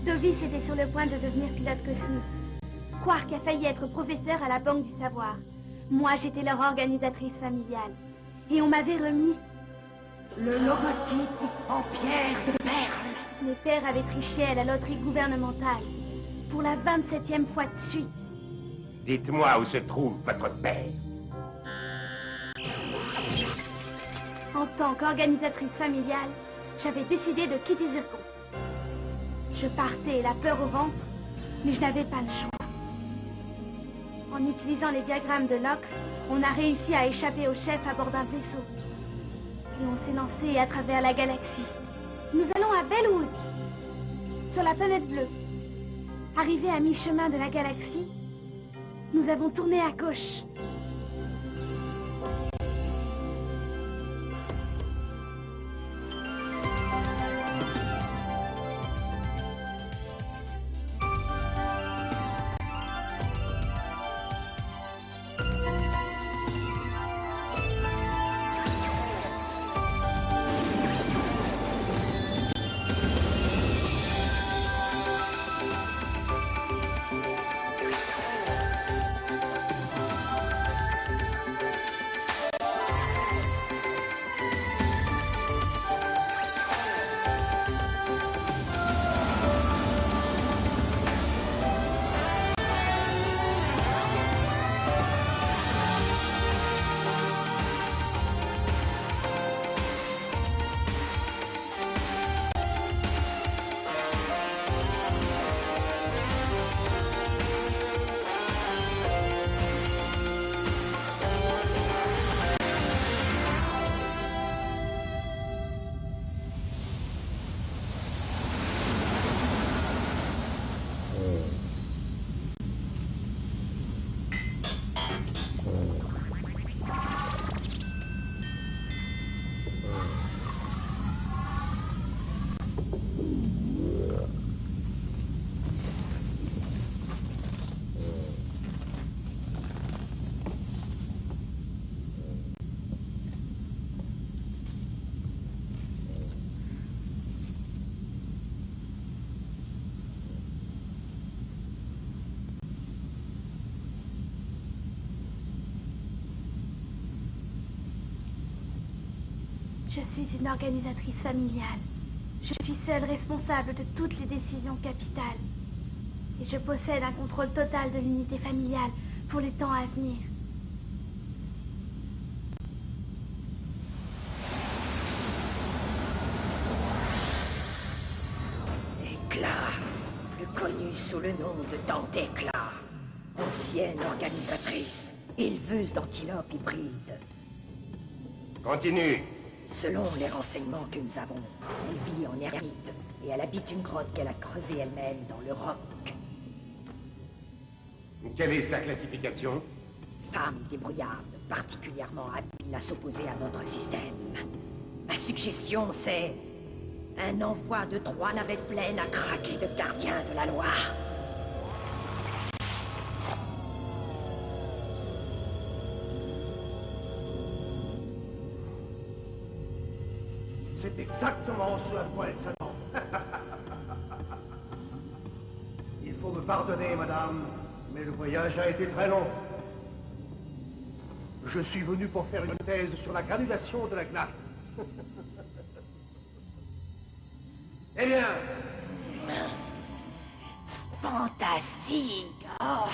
Tovis était sur le point de devenir pilote cosmique. Quark a failli être professeur à la Banque du Savoir. Moi, j'étais leur organisatrice familiale. Et on m'avait remis... le logotype en pierre de perle. Mes pères avaient triché à la loterie gouvernementale. Pour la 27e fois de suite. Dites-moi où se trouve votre père. En tant qu'organisatrice familiale, j'avais décidé de quitter Zircon. Je partais la peur au ventre, mais je n'avais pas le choix. En utilisant les diagrammes de Locke, on a réussi à échapper au chef à bord d'un vaisseau. Et on s'est lancé à travers la galaxie. Nous allons à Bellwood, sur la planète bleue. Arrivés à mi-chemin de la galaxie, nous avons tourné à gauche. Je suis une organisatrice familiale. Je suis seule responsable de toutes les décisions capitales. Et je possède un contrôle total de l'unité familiale pour les temps à venir. Éclat, plus connue sous le nom de Tante Éclat, ancienne organisatrice, éleveuse d'antilopes hybrides. Continue. Selon les renseignements que nous avons, elle vit en ermite et elle habite une grotte qu'elle a creusée elle-même dans le roc. Quelle est sa classification? Femme débrouillarde, particulièrement habile à s'opposer à notre système. Ma suggestion, c'est un envoi de 3 navettes pleines à craquer de gardiens de la loi. C'est exactement ce à quoi elle s'attend. Il faut me pardonner, madame, mais le voyage a été très long. Je suis venu pour faire une thèse sur la granulation de la glace. Eh bien, Fantastique! Oh.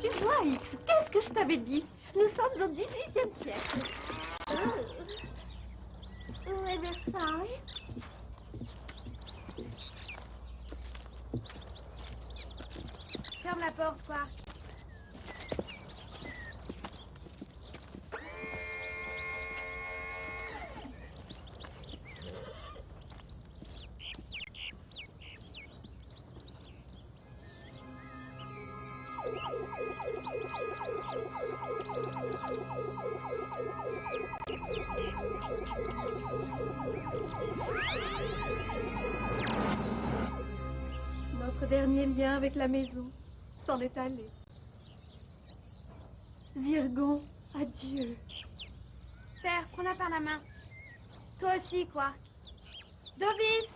Tu vois, X, qu'est-ce que je t'avais dit? Nous sommes au XVIIIe siècle. Où est Versailles? Ferme la porte, quoi. Notre dernier lien avec la maison s'en est allé. Virgon, adieu. Père, prends-la par la main. Toi aussi, quoi. Dovis!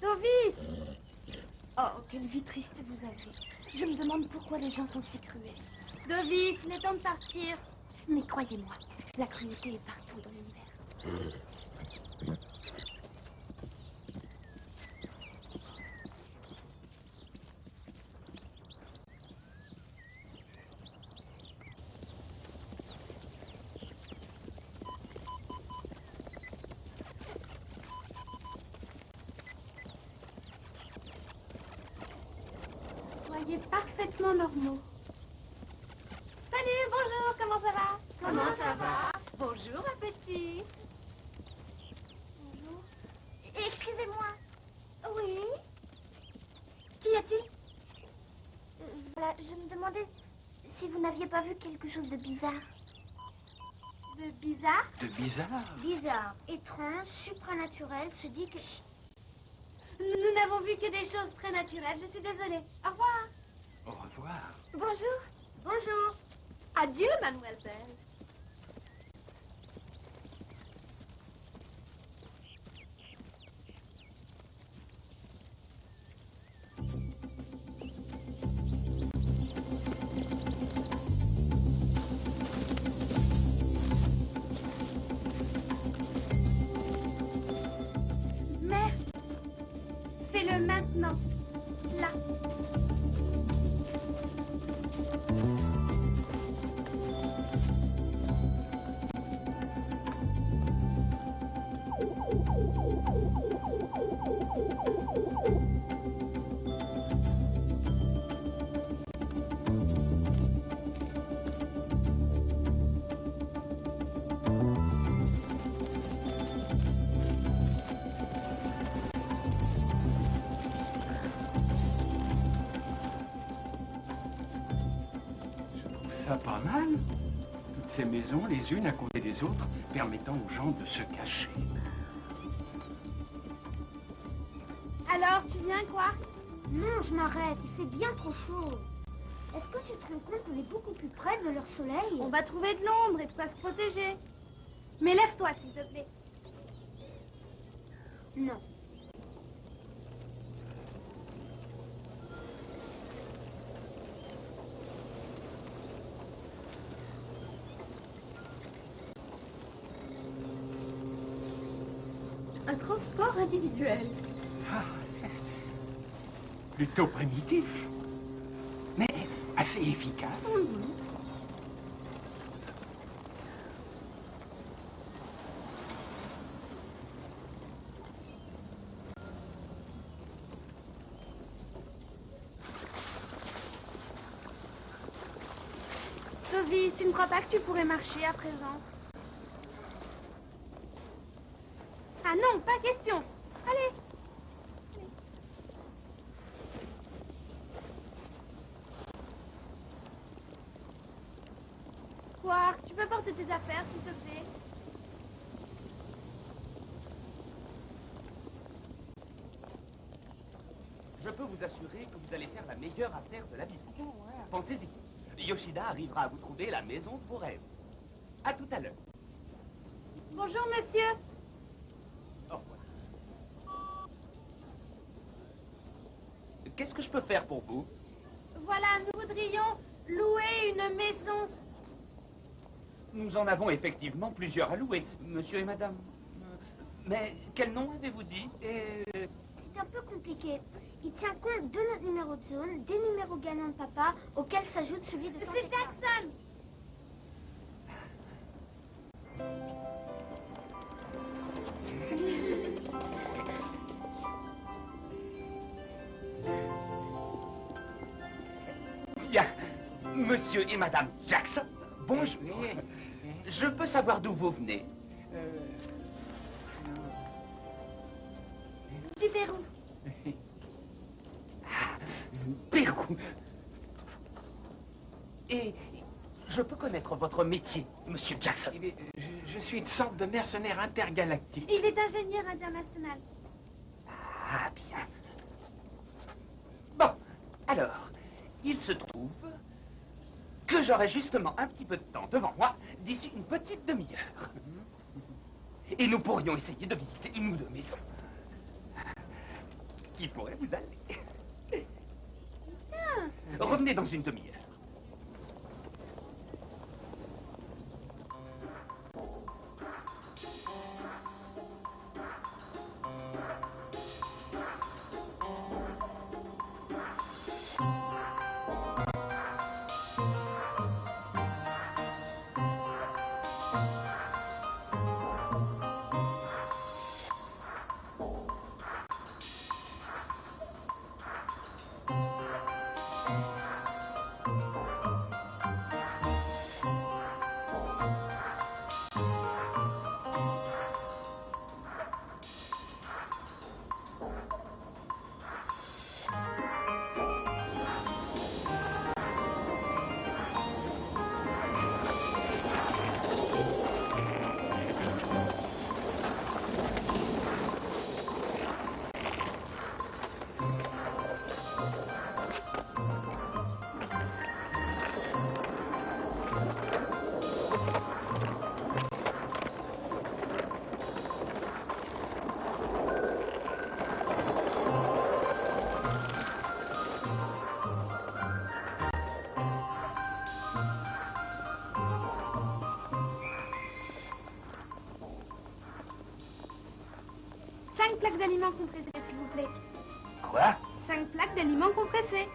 Dovis! Oh, quelle vie triste vous avez. Je me demande pourquoi les gens sont si cruels. Dovis, il est temps de partir. Mais croyez-moi, la cruauté est partout dans l'univers. Soyez parfaitement normaux. Salut, bonjour, comment ça va? Comment ça va? Bonjour, ma petite. Bonjour. Excusez-moi. Oui? Qu'y a-t-il? Voilà, je me demandais si vous n'aviez pas vu quelque chose de bizarre. De bizarre? De bizarre. Bizarre, étrange, supranaturel, se dit que... Nous n'avons vu que des choses très naturelles, je suis désolée. Au revoir. Au revoir. Bonjour. Bonjour. Adieu, mademoiselle. Mais, fais-le maintenant, là. Ça pas mal. Toutes ces maisons, les unes à côté des autres, permettant aux gens de se cacher. Alors, tu viens, quoi? Non, je m'arrête, il fait bien trop chaud. Est-ce que tu te rends compte qu'on est beaucoup plus près de leur soleil? On va trouver de l'ombre et de quoi se protéger. Mais lève-toi, s'il te plaît. Non. Un transport individuel. Ah, plutôt primitif, mais assez efficace. Sophie, tu ne crois pas que tu pourrais marcher à présent? Ah non, pas question. Allez. Quark, tu peux porter tes affaires, s'il te plaît? Je peux vous assurer que vous allez faire la meilleure affaire de la vie. Pensez-y. Yoshida arrivera à vous trouver la maison de vos rêves. À tout à l'heure. Bonjour, monsieur. Au revoir. Qu'est-ce que je peux faire pour vous? Voilà, nous voudrions louer une maison. Nous en avons effectivement plusieurs à louer, monsieur et madame. Mais quel nom avez-vous dit? C'est un peu compliqué. Il tient compte de notre numéro de zone, des numéros gagnants de papa, auquel s'ajoute celui de tante Jackson. Bien. Monsieur et Madame Jackson, bonjour. Je peux savoir d'où vous venez? Du Pérou. Ah, Pérou. Et je peux connaître votre métier, Monsieur Jackson? Je suis une sorte de mercenaire intergalactique. Il est ingénieur international. Ah, bien. Bon, alors, il se trouve que j'aurai justement un petit peu de temps devant moi d'ici une petite demi-heure. Et nous pourrions essayer de visiter une ou deux maisons qui pourraient vous aller. Revenez dans une demi-heure. Plaques d'aliments compressés, s'il vous plaît. Quoi? 5 plaques d'aliments compressés.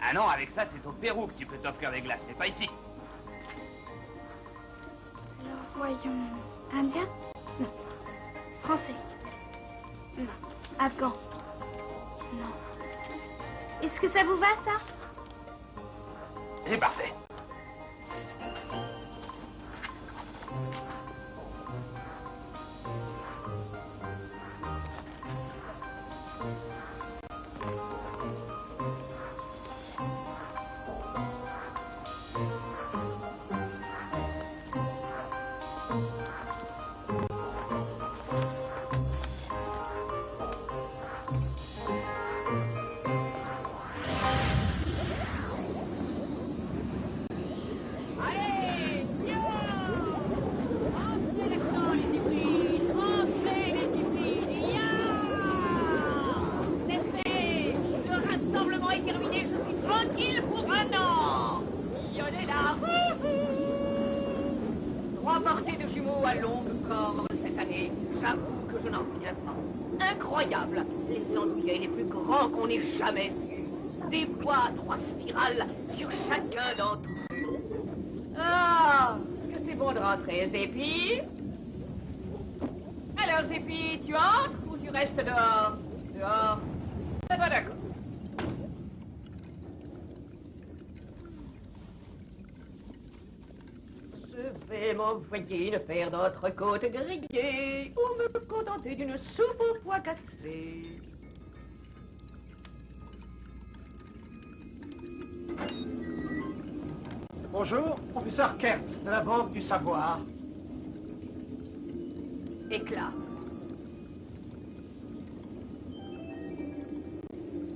Ah non, avec ça, c'est au Pérou que tu peux t'offrir des glaces, mais pas ici. Alors, voyons... Indien? Non. Français? Non. Afghan? Non. Est-ce que ça vous va, ça? C'est parfait. Qu'on n'ait jamais vu. Des poids à 3 spirales sur chacun d'entre eux. Ah, que c'est bon de rentrer, Zépi. Alors, Zépi, tu entres ou tu restes dehors? Dehors. Ah bah d'accord. Je vais m'envoyer une paire d'entrecôtes grillées ou me contenter d'une soupe au pois cassé. Bonjour, professeur Kert, de la Banque du Savoir. Éclat.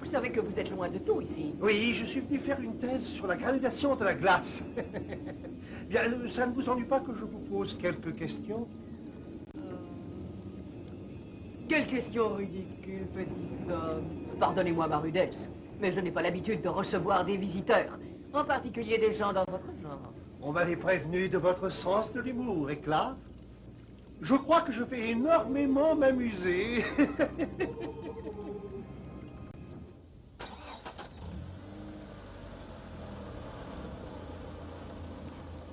Vous savez que vous êtes loin de tout ici. Oui, je suis venu faire une thèse sur la granulation de la glace. Bien, ça ne vous ennuie pas que je vous pose quelques questions? Quelle question ridicule, petit homme. Pardonnez-moi ma rudesse, mais je n'ai pas l'habitude de recevoir des visiteurs, en particulier des gens dans votre genre. On m'avait prévenu de votre sens de l'humour, Éclat. Je crois que je vais énormément m'amuser.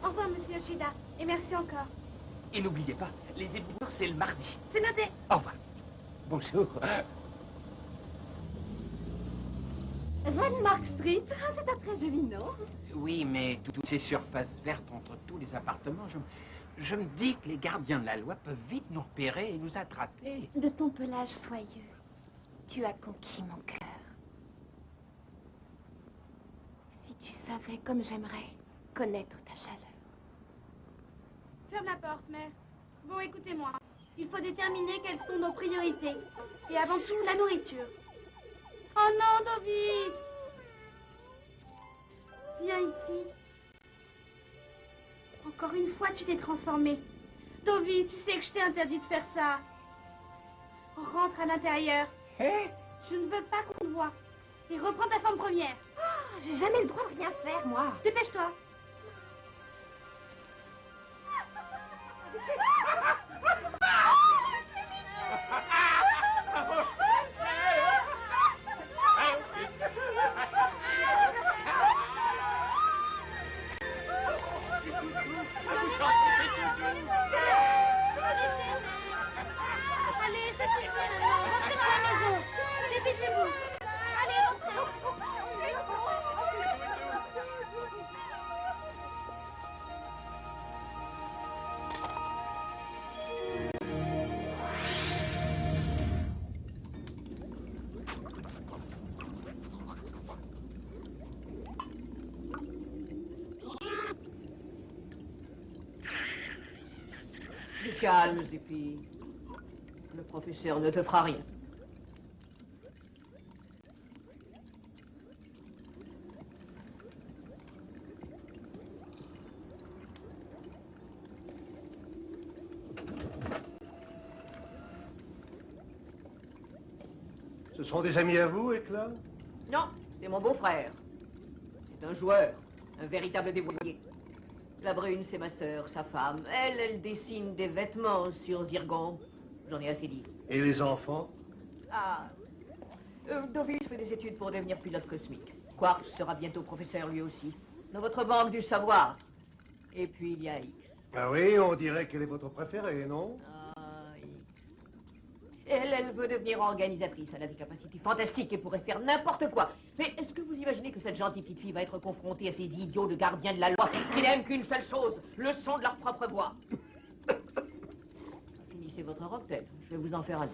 Au revoir, monsieur Yoshida, et merci encore. Et n'oubliez pas, les éboueurs, c'est le mardi. C'est noté. Au revoir. Bonjour. Renmark Street, ah, c'est un très joli nom. Oui, mais toutes ces surfaces vertes entre tous les appartements, je me dis que les gardiens de la loi peuvent vite nous repérer et nous attraper. De ton pelage soyeux, tu as conquis mon cœur. Si tu savais comme j'aimerais connaître ta chaleur. Ferme la porte, mère. Bon, écoutez-moi. Il faut déterminer quelles sont nos priorités. Et avant tout, la nourriture. Oh non, Dovis! Viens ici. Encore une fois, tu t'es transformé. Dovis, tu sais que je t'ai interdit de faire ça. Rentre à l'intérieur. Hé? Je ne veux pas qu'on te voie. Et reprends ta forme première. Oh, j'ai jamais le droit de rien faire, moi. Dépêche-toi. Allez, ça suffit maintenant. Rentrez dans la maison. Dépêchez-vous. Allez, rentrez. Calme, Zippy. Le professeur ne te fera rien. Ce sont des amis à vous, Éclat? Non, c'est mon beau-frère. C'est un joueur, un véritable dévoyé. La brune, c'est ma sœur, sa femme. Elle dessine des vêtements sur zirgon. J'en ai assez dit. Et les enfants? Ah, Dovis fait des études pour devenir pilote cosmique. Quark sera bientôt professeur lui aussi. Dans votre banque du savoir. Et puis il y a X. Ah oui, on dirait qu'elle est votre préférée, non? Ah, X. Elle veut devenir organisatrice. Elle a des capacités fantastiques et pourrait faire n'importe quoi. Mais est-ce que vous imaginez que cette gentille petite fille va être confrontée à ces idiots de gardiens de la loi qui n'aiment qu'une seule chose, le son de leur propre voix? Finissez votre rocktail. Je vais vous en faire un autre.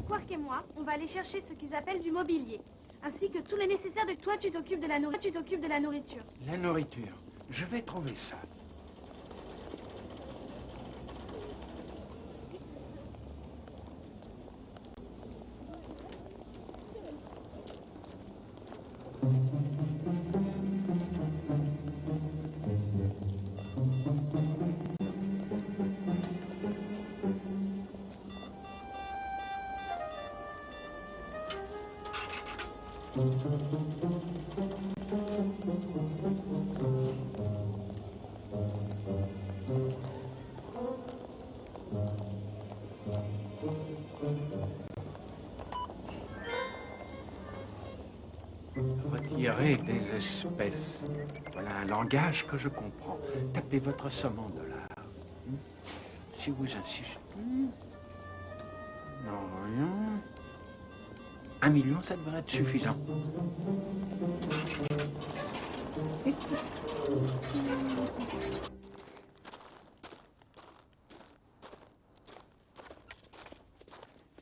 Quark et moi, on va aller chercher ce qu'ils appellent du mobilier, ainsi que tout le nécessaire de toi, tu t'occupes de la nourriture. La nourriture. Je vais trouver ça. Retirer des espèces. Voilà un langage que je comprends. Tapez votre somme en dollars. Si vous insistez. Non, rien. 1 million, ça devrait être suffisant.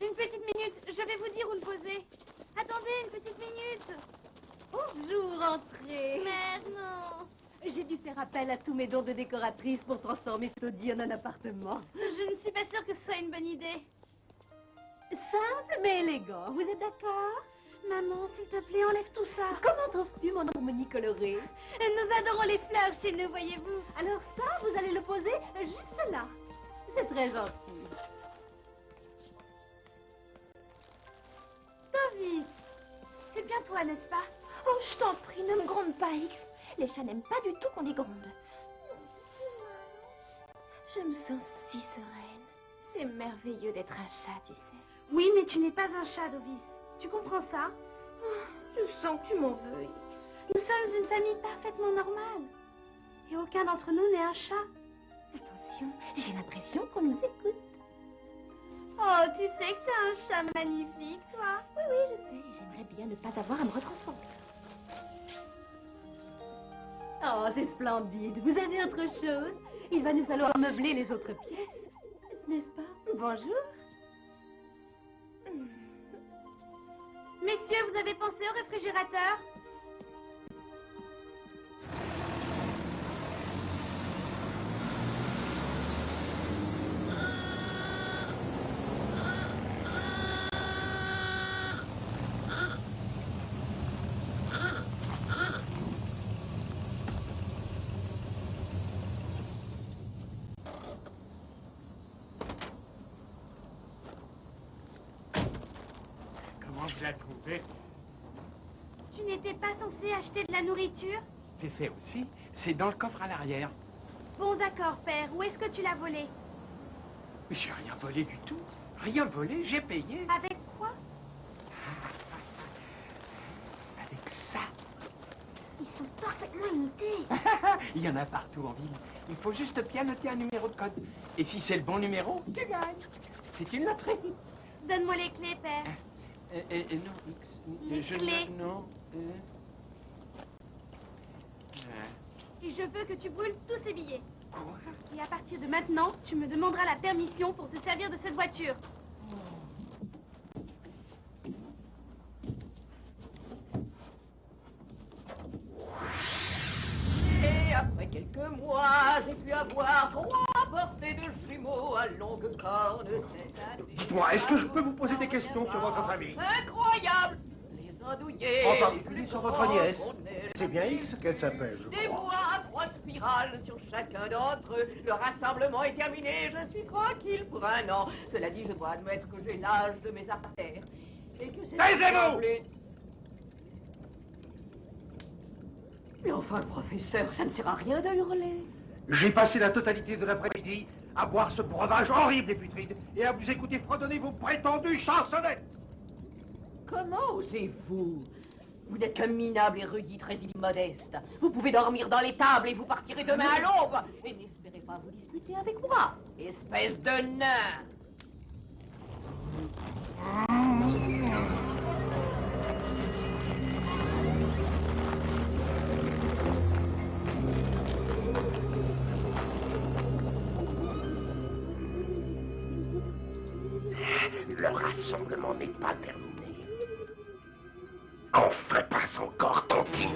Une petite minute, je vais vous dire où le poser. Attendez, une petite minute. Bonjour, entrez. Mère, non. J'ai dû faire appel à tous mes dons de décoratrice pour transformer ce taudis en un appartement. Je ne suis pas sûre que ce soit une bonne idée. Simple mais élégant, vous êtes d'accord? Maman, s'il te plaît, enlève tout ça. Comment trouves-tu mon harmonie colorée? Nous adorons les fleurs chez nous, voyez-vous. Alors ça, vous allez le poser juste là. C'est très gentil. Ovis, c'est bien toi, n'est-ce pas? Oh, je t'en prie, ne me gronde pas, X. Les chats n'aiment pas du tout qu'on les gronde. Je me sens si sereine. C'est merveilleux d'être un chat, tu sais. Oui, mais tu n'es pas un chat, Ovis. Tu comprends ça? Je sens que tu m'en veux, X. Nous sommes une famille parfaitement normale. Et aucun d'entre nous n'est un chat. Attention, j'ai l'impression qu'on nous écoute. Oh, tu sais que t'es un chat magnifique, toi. Oui, oui, je sais. J'aimerais bien ne pas avoir à me retransformer. Oh, c'est splendide. Vous avez autre chose? Il va nous falloir meubler les autres pièces. N'est-ce pas? Bonjour. Messieurs, vous avez pensé au réfrigérateur? Comment vous la trouvez? Tu n'étais pas censé acheter de la nourriture? C'est fait aussi. C'est dans le coffre à l'arrière. Bon, d'accord, père. Où est-ce que tu l'as volé? Mais j'ai rien volé du tout. Rien volé, j'ai payé. Avec quoi? Avec ça. Ils sont parfaitement imités. Il y en a partout en ville. Il faut juste bien noter un numéro de code. Et si c'est le bon numéro, tu gagnes. C'est une loterie. Donne-moi les clés, père. Non, Les clés. Non. Et je veux que tu brûles tous ces billets. Quoi? Et à partir de maintenant, tu me demanderas la permission pour te servir de cette voiture. Et après quelques mois, j'ai pu avoir 3 portées de jumeaux à longue corne cette année. Dites-moi, est-ce que je peux vous poser des questions sur votre famille? Incroyable! Les andouillés... En particulier sur votre nièce. C'est bien X qu'elle s'appelle, je Des crois. bois à 3 spirales sur chacun d'entre eux. Le rassemblement est terminé, je suis tranquille pour un an. Cela dit, je dois admettre que j'ai l'âge de mes artères. Et que c'est... Taisez-vous! Mais enfin, professeur, ça ne sert à rien de hurler. J'ai passé la totalité de l'après-midi à boire ce breuvage horrible et putride et à vous écouter fredonner vos prétendues chansonnettes. Comment osez-vous? Vous n'êtes qu'un minable érudit très immodeste. Vous pouvez dormir dans les tables et vous partirez demain à l'aube. Et n'espérez pas vous disputer avec moi, espèce de nain. Le rassemblement n'est pas terminé. Enfin passe encore, Tantine.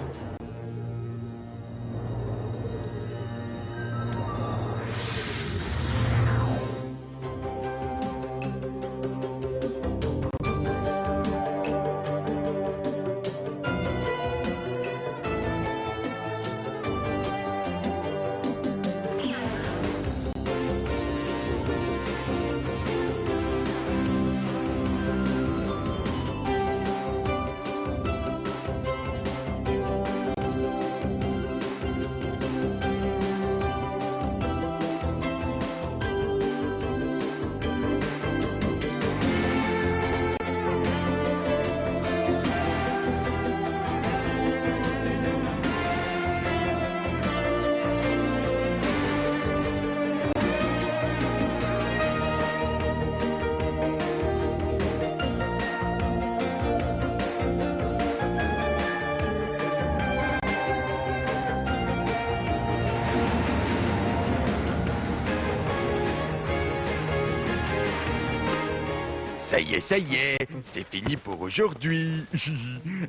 Ça y est, c'est fini pour aujourd'hui.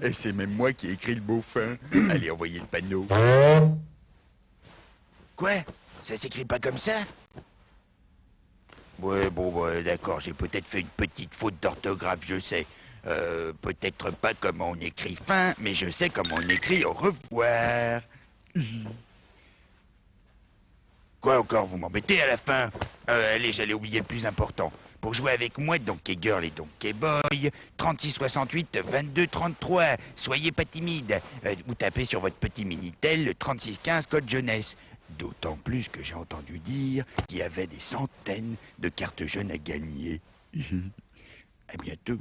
Et c'est même moi qui ai écrit le beau fin. Allez, envoyez le panneau. Quoi? Ça s'écrit pas comme ça? Ouais, bon, ouais, d'accord, j'ai peut-être fait une petite faute d'orthographe, je sais. Peut-être pas comment on écrit fin, mais je sais comment on écrit au revoir. Quoi encore, vous m'embêtez à la fin? Allez, j'allais oublier le plus important. Pour jouer avec moi, Donkey Girl et Donkey Boy, 3668 22 33. Soyez pas timide. Vous tapez sur votre petit Minitel le 3615 code jeunesse. D'autant plus que j'ai entendu dire qu'il y avait des centaines de cartes jeunes à gagner. À bientôt.